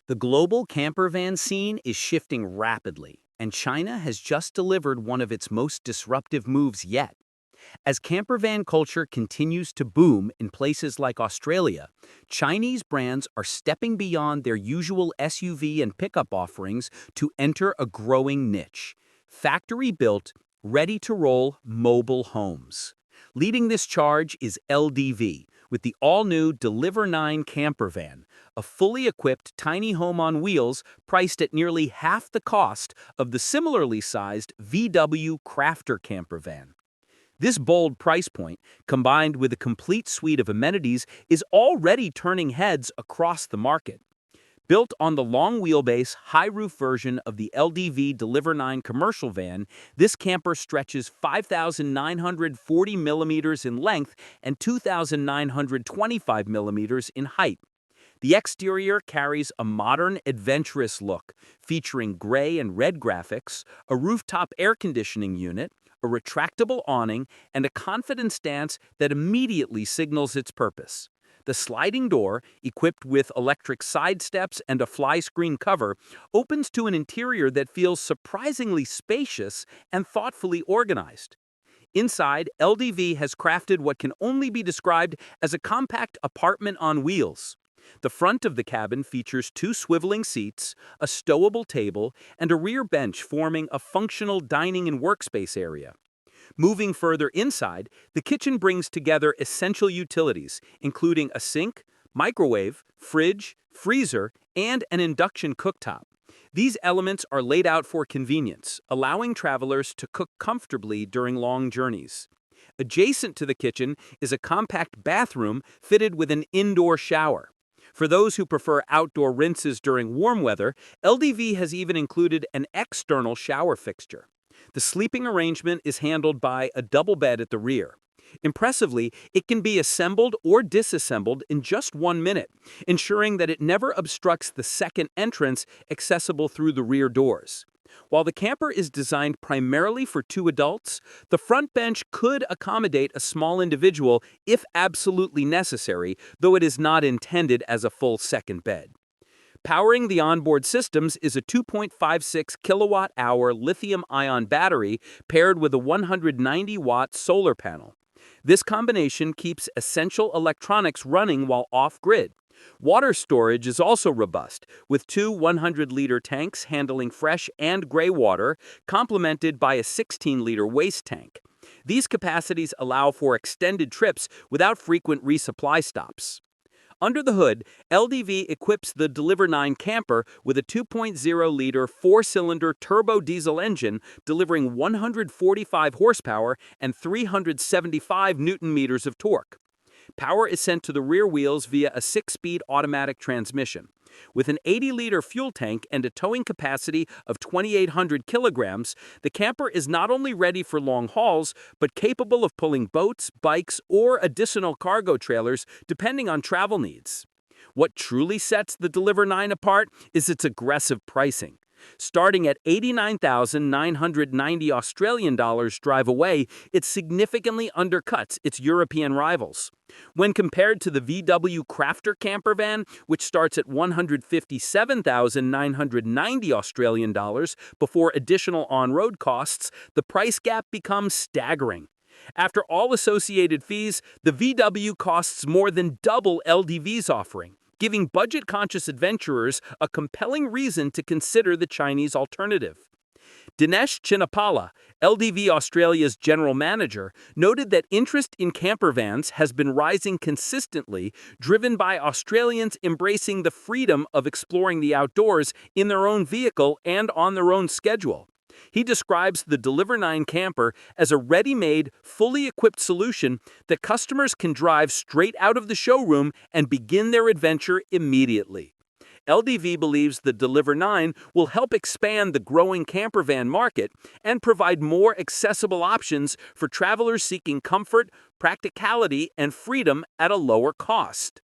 The global campervan scene is shifting rapidly, and China has just delivered one of its most disruptive moves yet. As campervan culture continues to boom in places like Australia, Chinese brands are stepping beyond their usual SUV and pickup offerings to enter a growing niche: factory-built, ready-to-roll mobile homes. Leading this charge is LDV, with the all-new Deliver 9 Campervan, a fully equipped tiny home on wheels priced at nearly half the cost of the similarly sized VW Crafter Kampervan. This bold price point, combined with a complete suite of amenities, is already turning heads across the market. Built on the long wheelbase, high-roof version of the LDV Deliver 9 commercial van, this camper stretches 5,940 millimeters in length and 2,925 millimeters in height. The exterior carries a modern, adventurous look, featuring gray and red graphics, a rooftop air conditioning unit, a retractable awning, and a confident stance that immediately signals its purpose. The sliding door, equipped with electric side steps and a fly screen cover, opens to an interior that feels surprisingly spacious and thoughtfully organized. Inside, LDV has crafted what can only be described as a compact apartment on wheels. The front of the cabin features two swiveling seats, a stowable table, and a rear bench forming a functional dining and workspace area. Moving further inside, the kitchen brings together essential utilities, including a sink, microwave, fridge, freezer, and an induction cooktop. These elements are laid out for convenience, allowing travelers to cook comfortably during long journeys. Adjacent to the kitchen is a compact bathroom fitted with an indoor shower. For those who prefer outdoor rinses during warm weather, LDV has even included an external shower fixture. The sleeping arrangement is handled by a double bed at the rear. Impressively, it can be assembled or disassembled in just 1 minute, ensuring that it never obstructs the second entrance accessible through the rear doors. While the camper is designed primarily for two adults, the front bench could accommodate a small individual if absolutely necessary, though it is not intended as a full second bed. Powering the onboard systems is a 2.56 kilowatt-hour lithium-ion battery paired with a 190-watt solar panel. This combination keeps essential electronics running while off-grid. Water storage is also robust, with two 100-liter tanks handling fresh and gray water, complemented by a 16-liter waste tank. These capacities allow for extended trips without frequent resupply stops. Under the hood, LDV equips the Deliver 9 camper with a 2.0-liter four-cylinder turbo diesel engine delivering 145 horsepower and 375 newton-meters of torque. Power is sent to the rear wheels via a 6-speed automatic transmission. With an 80-liter fuel tank and a towing capacity of 2,800 kilograms, the camper is not only ready for long hauls, but capable of pulling boats, bikes, or additional cargo trailers depending on travel needs. What truly sets the Deliver 9 apart is its aggressive pricing. Starting at 89,990 Australian dollars drive away, it significantly undercuts its European rivals. When compared to the VW Crafter Kampervan, which starts at 157,990 Australian dollars before additional on-road costs, the price gap becomes staggering. After all associated fees, the VW costs more than double LDV's offering, giving budget-conscious adventurers a compelling reason to consider the Chinese alternative. Dinesh Chinnapala, LDV Australia's general manager, noted that interest in campervans has been rising consistently, driven by Australians embracing the freedom of exploring the outdoors in their own vehicle and on their own schedule. He describes the Deliver 9 camper as a ready-made, fully equipped solution that customers can drive straight out of the showroom and begin their adventure immediately. LDV believes the Deliver 9 will help expand the growing campervan market and provide more accessible options for travelers seeking comfort, practicality, and freedom at a lower cost.